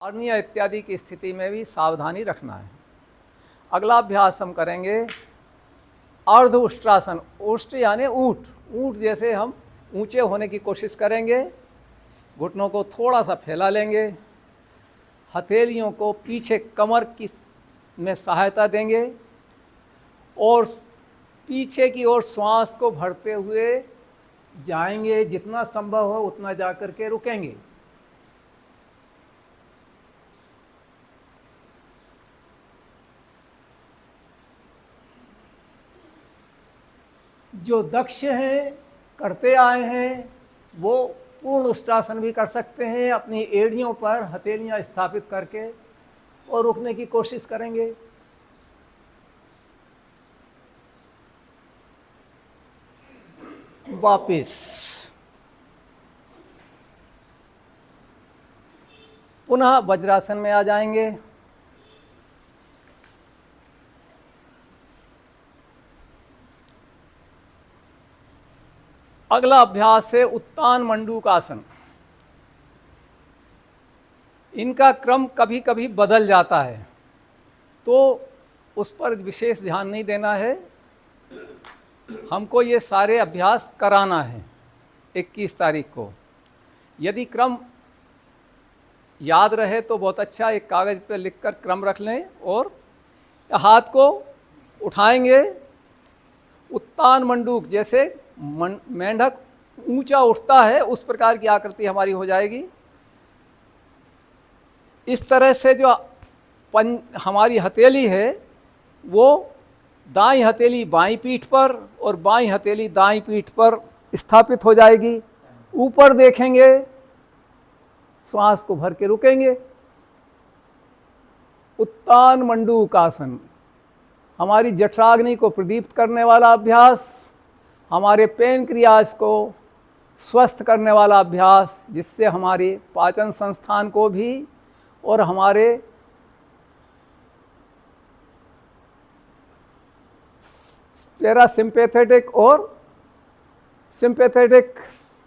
अर्निया इत्यादि की स्थिति में भी सावधानी रखना है। अगला अभ्यास हम करेंगे अर्ध उष्ट्रासन। उष्ट यानी ऊँट, ऊँट जैसे हम ऊंचे होने की कोशिश करेंगे। घुटनों को थोड़ा सा फैला लेंगे, हथेलियों को पीछे कमर की में सहायता देंगे और पीछे की ओर श्वास को भरते हुए जाएंगे। जितना संभव हो उतना जा कर के रुकेंगे। जो दक्ष हैं, करते आए हैं, वो पूर्ण उष्ट्रासन भी कर सकते हैं। अपनी एड़ियों पर हथेलियां स्थापित करके और रुकने की कोशिश करेंगे। वापिस पुनः वज्रासन में आ जाएंगे। अगला अभ्यास है उत्तान मंडूकासन। इनका क्रम कभी कभी बदल जाता है, तो उस पर विशेष ध्यान नहीं देना है। हमको ये सारे अभ्यास कराना है 21 तारीख को। यदि क्रम याद रहे तो बहुत अच्छा, एक कागज़ पर लिखकर क्रम रख लें और हाथ को उठाएंगे। उत्तान मंडूक, जैसे मेंढक ऊंचा उठता है उस प्रकार की आकृति हमारी हो जाएगी। इस तरह से जो हमारी हथेली है वो दाईं हथेली बाईं पीठ पर और बाईं हथेली दाईं पीठ पर स्थापित हो जाएगी। ऊपर देखेंगे, श्वास को भर के रुकेंगे। उत्तान मंडूकासन हमारी जठराग्नि को प्रदीप्त करने वाला अभ्यास, हमारे पेनक्रियाज को स्वस्थ करने वाला अभ्यास, जिससे हमारे पाचन संस्थान को भी और हमारे पैरासिम्पैथेटिक और सिंपैथेटिक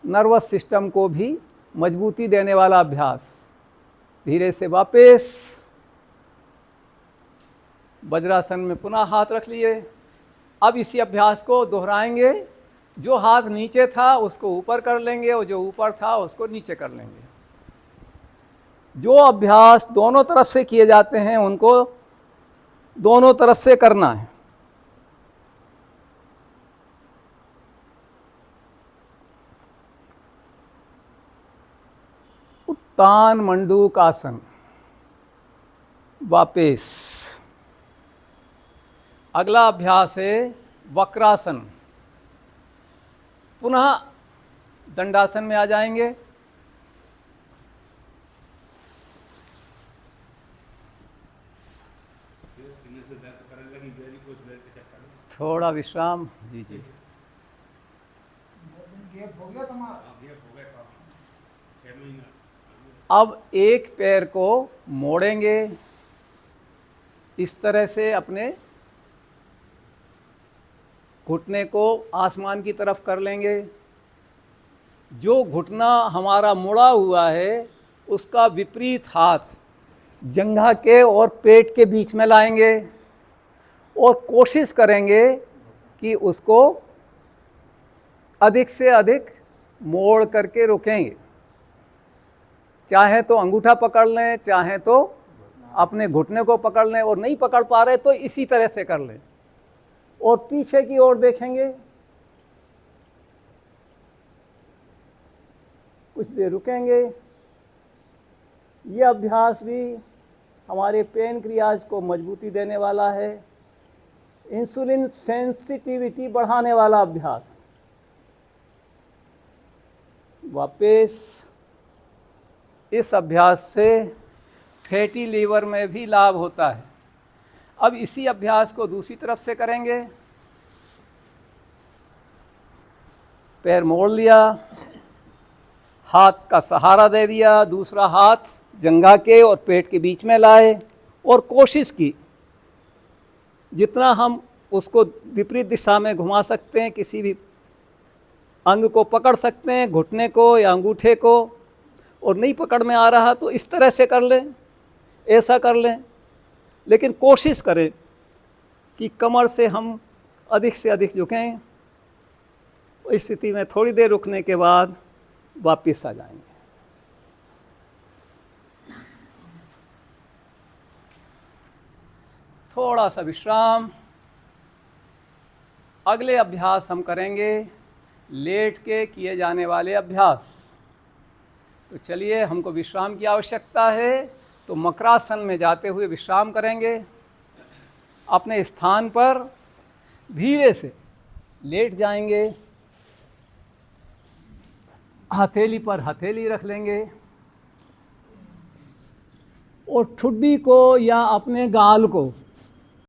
नर्वस सिस्टम को भी मजबूती देने वाला अभ्यास। धीरे से वापस वज्रासन में पुनः हाथ रख लिए। अब इसी अभ्यास को दोहराएंगे। जो हाथ नीचे था उसको ऊपर कर लेंगे और जो ऊपर था उसको नीचे कर लेंगे। जो अभ्यास दोनों तरफ से किए जाते हैं उनको दोनों तरफ से करना है। उत्तान मंडूकासन। वापस अगला अभ्यास है वक्रासन। पुनः दंडासन में आ जाएंगे। थोड़ा विश्राम। जी जी, अब एक पैर को मोड़ेंगे इस तरह से, अपने घुटने को आसमान की तरफ कर लेंगे। जो घुटना हमारा मुड़ा हुआ है उसका विपरीत हाथ जंघा के और पेट के बीच में लाएंगे और कोशिश करेंगे कि उसको अधिक से अधिक मोड़ करके रोकेंगे। चाहे तो अंगूठा पकड़ लें, चाहे तो अपने घुटने को पकड़ लें, और नहीं पकड़ पा रहे तो इसी तरह से कर लें और पीछे की ओर देखेंगे। कुछ देर रुकेंगे। यह अभ्यास भी हमारे पेनक्रियाज को मजबूती देने वाला है, इंसुलिन सेंसिटिविटी बढ़ाने वाला अभ्यास। वापस इस अभ्यास से फैटी लीवर में भी लाभ होता है। अब इसी अभ्यास को दूसरी तरफ से करेंगे। पैर मोड़ लिया, हाथ का सहारा दे दिया, दूसरा हाथ जंघा के और पेट के बीच में लाए और कोशिश की जितना हम उसको विपरीत दिशा में घुमा सकते हैं। किसी भी अंग को पकड़ सकते हैं, घुटने को या अंगूठे को, और नहीं पकड़ में आ रहा तो इस तरह से कर लें। ऐसा कर लें, लेकिन कोशिश करें कि कमर से हम अधिक से अधिक झुकें। इस स्थिति में थोड़ी देर रुकने के बाद वापस आ जाएंगे। थोड़ा सा विश्राम। अगले अभ्यास हम करेंगे लेट के किए जाने वाले अभ्यास। तो चलिए, हमको विश्राम की आवश्यकता है, तो मकरासन में जाते हुए विश्राम करेंगे। अपने स्थान पर धीरे से लेट जाएंगे, हथेली पर हथेली रख लेंगे और ठुड्डी को या अपने गाल को